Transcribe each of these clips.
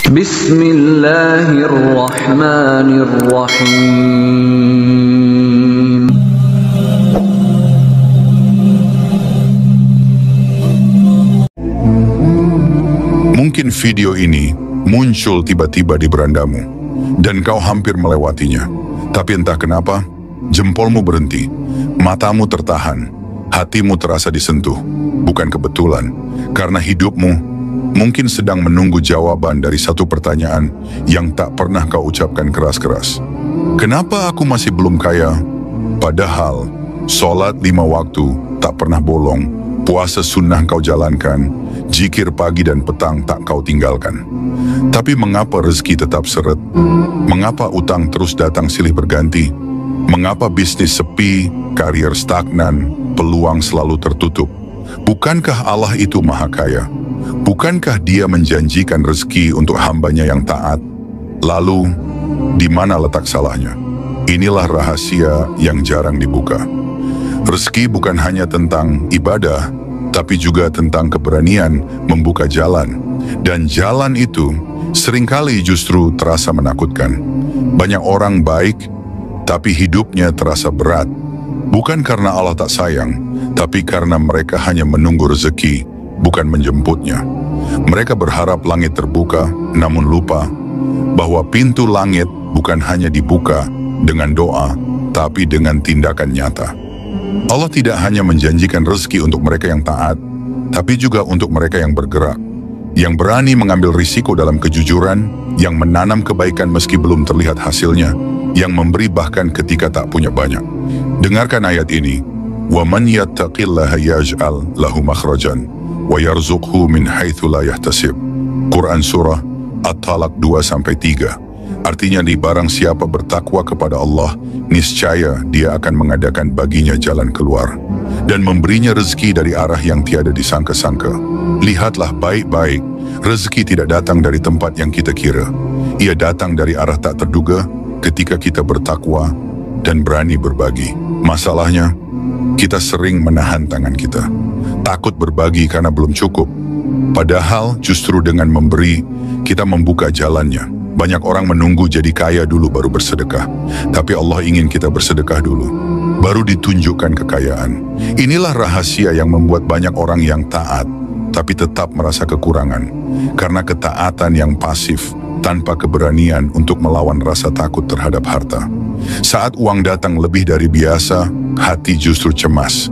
Bismillahirrahmanirrahim. Mungkin video ini muncul tiba-tiba di berandamu, dan kau hampir melewatinya. Tapi entah kenapa, jempolmu berhenti, matamu tertahan, hatimu terasa disentuh. Bukan kebetulan, karena hidupmu mungkin sedang menunggu jawaban dari satu pertanyaan yang tak pernah kau ucapkan keras-keras. Kenapa aku masih belum kaya? Padahal, sholat 5 waktu tak pernah bolong, puasa sunnah kau jalankan, zikir pagi dan petang tak kau tinggalkan. Tapi mengapa rezeki tetap seret? Mengapa utang terus datang silih berganti? Mengapa bisnis sepi, karier stagnan, peluang selalu tertutup? Bukankah Allah itu maha kaya? Bukankah Dia menjanjikan rezeki untuk hambanya yang taat? Lalu, di mana letak salahnya? Inilah rahasia yang jarang dibuka. Rezeki bukan hanya tentang ibadah, tapi juga tentang keberanian membuka jalan. Dan jalan itu seringkali justru terasa menakutkan. Banyak orang baik, tapi hidupnya terasa berat. Bukan karena Allah tak sayang, tapi karena mereka hanya menunggu rezeki, bukan menjemputnya. Mereka berharap langit terbuka, namun lupa bahwa pintu langit bukan hanya dibuka dengan doa, tapi dengan tindakan nyata. Allah tidak hanya menjanjikan rezeki untuk mereka yang taat, tapi juga untuk mereka yang bergerak, yang berani mengambil risiko dalam kejujuran, yang menanam kebaikan meski belum terlihat hasilnya, yang memberi bahkan ketika tak punya banyak. Dengarkan ayat ini. وَمَنْ يَتَّقِ اللَّهَ يَجْعَلْ لَهُ مَخْرَجًا وَيَرْزُقْهُ مِنْ حَيْثُ لَا يَحْتَسِبْ. Quran Surah At-Talaq 2-3. Artinya, di barang siapa bertakwa kepada Allah, niscaya Dia akan mengadakan baginya jalan keluar dan memberinya rezeki dari arah yang tiada disangka-sangka. Lihatlah baik-baik, rezeki tidak datang dari tempat yang kita kira. Ia datang dari arah tak terduga ketika kita bertakwa dan berani berbagi. Masalahnya, kita sering menahan tangan kita, takut berbagi karena belum cukup. Padahal justru dengan memberi, kita membuka jalannya. Banyak orang menunggu jadi kaya dulu baru bersedekah. Tapi Allah ingin kita bersedekah dulu, baru ditunjukkan kekayaan. Inilah rahasia yang membuat banyak orang yang taat, tapi tetap merasa kekurangan. Karena ketaatan yang pasif, tanpa keberanian untuk melawan rasa takut terhadap harta. Saat uang datang lebih dari biasa, hati justru cemas,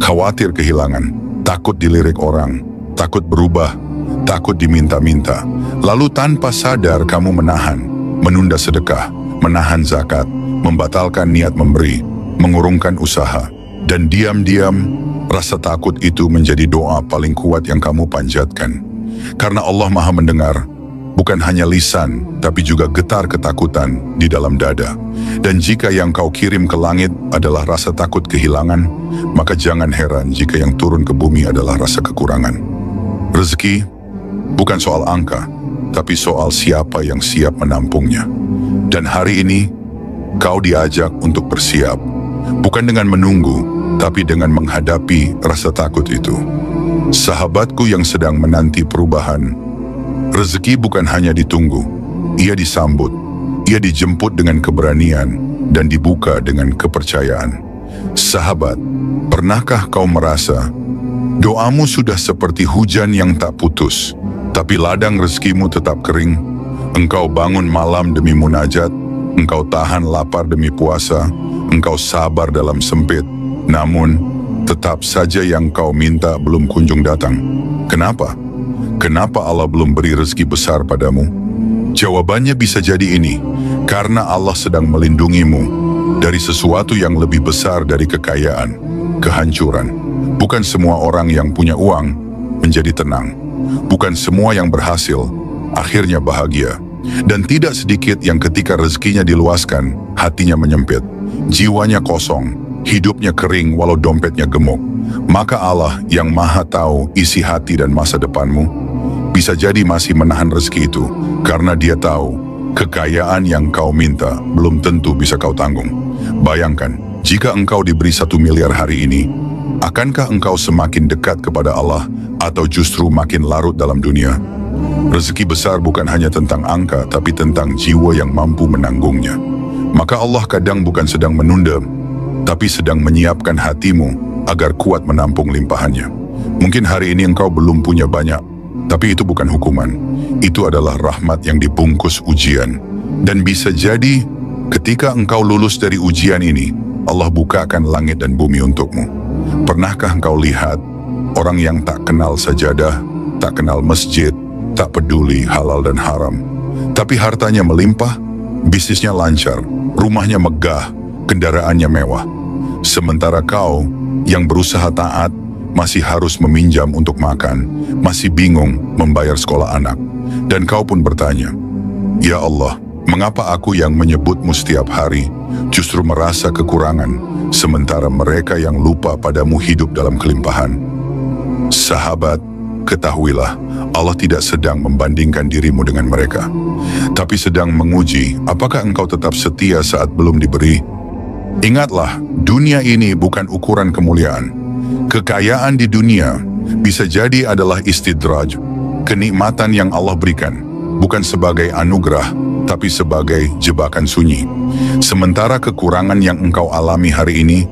khawatir kehilangan, takut dilirik orang, takut berubah, takut diminta-minta. Lalu tanpa sadar kamu menahan, menunda sedekah, menahan zakat, membatalkan niat memberi, mengurungkan usaha. Dan diam-diam, rasa takut itu menjadi doa paling kuat yang kamu panjatkan. Karena Allah Maha mendengar, bukan hanya lisan, tapi juga getar ketakutan di dalam dada. Dan jika yang kau kirim ke langit adalah rasa takut kehilangan, maka jangan heran jika yang turun ke bumi adalah rasa kekurangan. Rezeki bukan soal angka, tapi soal siapa yang siap menampungnya. Dan hari ini, kau diajak untuk bersiap, bukan dengan menunggu, tapi dengan menghadapi rasa takut itu. Sahabatku yang sedang menanti perubahan, rezeki bukan hanya ditunggu, ia disambut, ia dijemput dengan keberanian dan dibuka dengan kepercayaan. Sahabat, pernahkah kau merasa doamu sudah seperti hujan yang tak putus, tapi ladang rezekimu tetap kering? Engkau bangun malam demi munajat, engkau tahan lapar demi puasa, engkau sabar dalam sempit, namun tetap saja yang kau minta belum kunjung datang. Kenapa? Kenapa Allah belum beri rezeki besar padamu? Jawabannya bisa jadi ini, karena Allah sedang melindungimu dari sesuatu yang lebih besar dari kekayaan, kehancuran. Bukan semua orang yang punya uang menjadi tenang. Bukan semua yang berhasil akhirnya bahagia. Dan tidak sedikit yang ketika rezekinya diluaskan, hatinya menyempit, jiwanya kosong, hidupnya kering walau dompetnya gemuk. Maka Allah yang maha tahu isi hati dan masa depanmu, bisa jadi masih menahan rezeki itu, karena Dia tahu kekayaan yang kau minta belum tentu bisa kau tanggung. Bayangkan, jika engkau diberi 1 miliar hari ini, akankah engkau semakin dekat kepada Allah atau justru makin larut dalam dunia? Rezeki besar bukan hanya tentang angka, tapi tentang jiwa yang mampu menanggungnya. Maka Allah kadang bukan sedang menunda, tapi sedang menyiapkan hatimu agar kuat menampung limpahannya. Mungkin hari ini engkau belum punya banyak, tapi itu bukan hukuman. Itu adalah rahmat yang dibungkus ujian. Dan bisa jadi ketika engkau lulus dari ujian ini, Allah bukakan langit dan bumi untukmu. Pernahkah engkau lihat orang yang tak kenal sajadah, tak kenal masjid, tak peduli halal dan haram, tapi hartanya melimpah, bisnisnya lancar, rumahnya megah, kendaraannya mewah. Sementara kau yang berusaha taat masih harus meminjam untuk makan, masih bingung membayar sekolah anak. Dan kau pun bertanya, "Ya Allah, mengapa aku yang menyebutmu setiap hari justru merasa kekurangan, sementara mereka yang lupa padamu hidup dalam kelimpahan?" Sahabat, ketahuilah, Allah tidak sedang membandingkan dirimu dengan mereka, tapi sedang menguji apakah engkau tetap setia saat belum diberi. Ingatlah, dunia ini bukan ukuran kemuliaan. Kekayaan di dunia bisa jadi adalah istidraj, kenikmatan yang Allah berikan, bukan sebagai anugerah, tapi sebagai jebakan sunyi. Sementara kekurangan yang engkau alami hari ini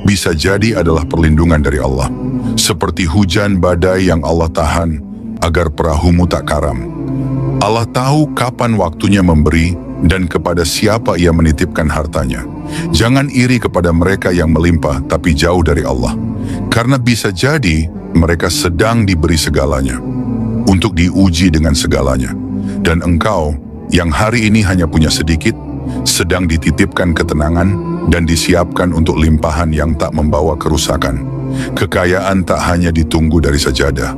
bisa jadi adalah perlindungan dari Allah, seperti hujan badai yang Allah tahan agar perahumu tak karam. Allah tahu kapan waktunya memberi dan kepada siapa Ia menitipkan hartanya. Jangan iri kepada mereka yang melimpah tapi jauh dari Allah, karena bisa jadi mereka sedang diberi segalanya untuk diuji dengan segalanya, dan engkau yang hari ini hanya punya sedikit sedang dititipkan ketenangan dan disiapkan untuk limpahan yang tak membawa kerusakan. Kekayaan tak hanya ditunggu dari sajadah,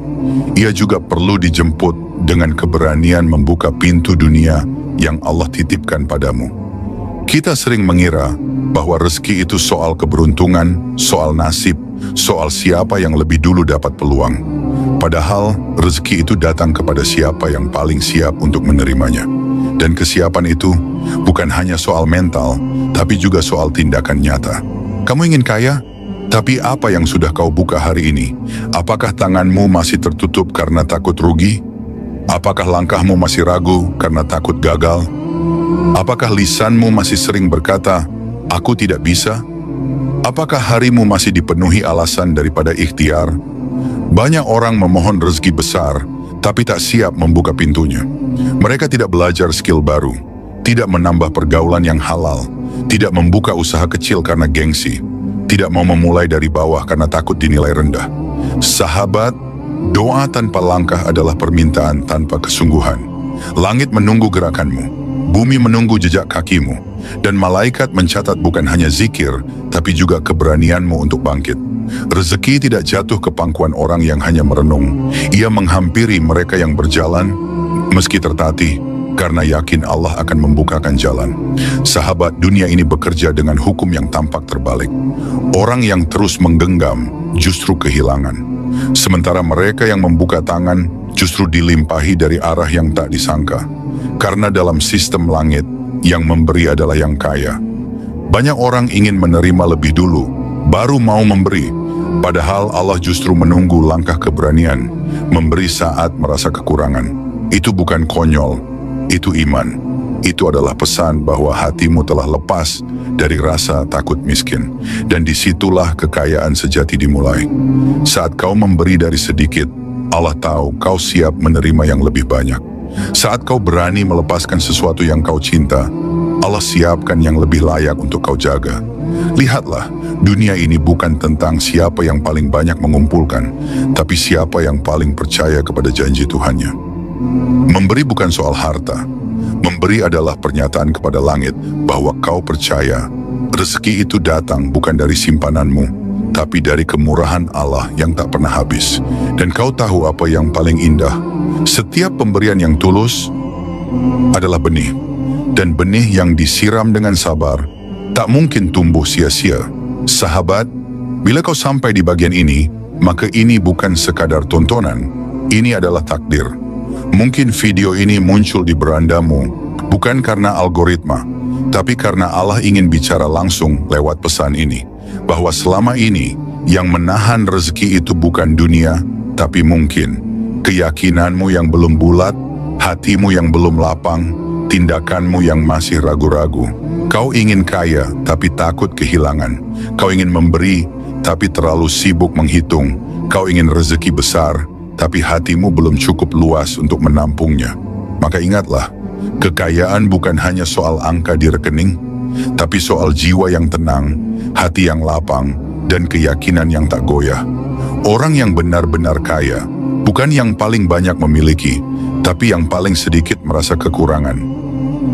ia juga perlu dijemput dengan keberanian membuka pintu dunia yang Allah titipkan padamu. Kita sering mengira bahwa rezeki itu soal keberuntungan, soal nasib, soal siapa yang lebih dulu dapat peluang. Padahal rezeki itu datang kepada siapa yang paling siap untuk menerimanya. Dan kesiapan itu bukan hanya soal mental, tapi juga soal tindakan nyata. Kamu ingin kaya? Tapi apa yang sudah kau buka hari ini? Apakah tanganmu masih tertutup karena takut rugi? Apakah langkahmu masih ragu karena takut gagal? Apakah lisanmu masih sering berkata, "Aku tidak bisa"? Apakah harimu masih dipenuhi alasan daripada ikhtiar? Banyak orang memohon rezeki besar, tapi tak siap membuka pintunya. Mereka tidak belajar skill baru, tidak menambah pergaulan yang halal, tidak membuka usaha kecil karena gengsi, tidak mau memulai dari bawah karena takut dinilai rendah. Sahabat, doa tanpa langkah adalah permintaan tanpa kesungguhan. Langit menunggu gerakanmu, bumi menunggu jejak kakimu, dan malaikat mencatat bukan hanya zikir, tapi juga keberanianmu untuk bangkit. Rezeki tidak jatuh ke pangkuan orang yang hanya merenung. Ia menghampiri mereka yang berjalan, meski tertatih, karena yakin Allah akan membukakan jalan. Sahabat, dunia ini bekerja dengan hukum yang tampak terbalik. Orang yang terus menggenggam justru kehilangan, sementara mereka yang membuka tangan justru dilimpahi dari arah yang tak disangka. Karena dalam sistem langit, yang memberi adalah yang kaya. Banyak orang ingin menerima lebih dulu, baru mau memberi. Padahal Allah justru menunggu langkah keberanian, memberi saat merasa kekurangan. Itu bukan konyol, itu iman. Itu adalah pesan bahwa hatimu telah lepas dari rasa takut miskin. Dan disitulah kekayaan sejati dimulai. Saat kau memberi dari sedikit, Allah tahu kau siap menerima yang lebih banyak. Saat kau berani melepaskan sesuatu yang kau cinta, Allah siapkan yang lebih layak untuk kau jaga. Lihatlah, dunia ini bukan tentang siapa yang paling banyak mengumpulkan, tapi siapa yang paling percaya kepada janji Tuhannya. Memberi bukan soal harta. Memberi adalah pernyataan kepada langit bahwa kau percaya rezeki itu datang bukan dari simpananmu, tapi dari kemurahan Allah yang tak pernah habis. Dan kau tahu apa yang paling indah? Setiap pemberian yang tulus adalah benih. Dan benih yang disiram dengan sabar tak mungkin tumbuh sia-sia. Sahabat, bila kau sampai di bagian ini, maka ini bukan sekadar tontonan. Ini adalah takdir. Mungkin video ini muncul di berandamu bukan karena algoritma, tapi karena Allah ingin bicara langsung lewat pesan ini, bahwa selama ini yang menahan rezeki itu bukan dunia, tapi mungkin keyakinanmu yang belum bulat, hatimu yang belum lapang, tindakanmu yang masih ragu-ragu. Kau ingin kaya tapi takut kehilangan. Kau ingin memberi tapi terlalu sibuk menghitung. Kau ingin rezeki besar tapi hatimu belum cukup luas untuk menampungnya. Maka ingatlah, kekayaan bukan hanya soal angka di rekening, tapi soal jiwa yang tenang, hati yang lapang, dan keyakinan yang tak goyah. Orang yang benar-benar kaya bukan yang paling banyak memiliki, tapi yang paling sedikit merasa kekurangan.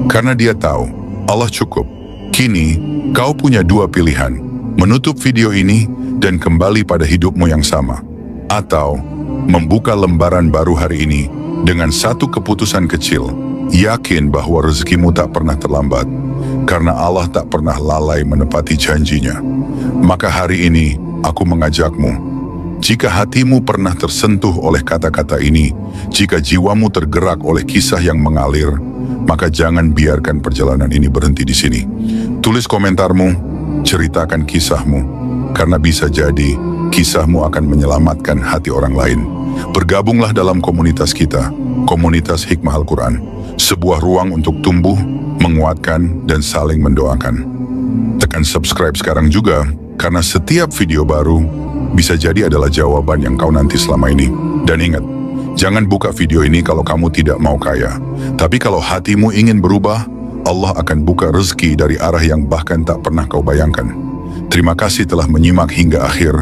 Karena dia tahu Allah cukup. Kini, kau punya dua pilihan: menutup video ini dan kembali pada hidupmu yang sama, atau membuka lembaran baru hari ini dengan satu keputusan kecil. Yakin bahwa rezekimu tak pernah terlambat, karena Allah tak pernah lalai menepati janjinya. Maka hari ini, aku mengajakmu, jika hatimu pernah tersentuh oleh kata-kata ini, jika jiwamu tergerak oleh kisah yang mengalir, maka jangan biarkan perjalanan ini berhenti di sini. Tulis komentarmu, ceritakan kisahmu, karena bisa jadi kisahmu akan menyelamatkan hati orang lain. Bergabunglah dalam komunitas kita, komunitas Hikmah Al-Quran, sebuah ruang untuk tumbuh, menguatkan, dan saling mendoakan. Tekan subscribe sekarang juga, karena setiap video baru bisa jadi adalah jawaban yang kau nanti selama ini. Dan ingat, jangan buka video ini kalau kamu tidak mau kaya. Tapi kalau hatimu ingin berubah, Allah akan buka rezeki dari arah yang bahkan tak pernah kau bayangkan. Terima kasih telah menyimak hingga akhir.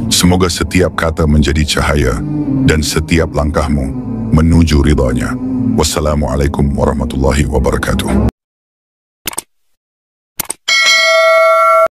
Semoga setiap kata menjadi cahaya dan setiap langkahmu menuju ridhonya. Wassalamualaikum warahmatullahi wabarakatuh.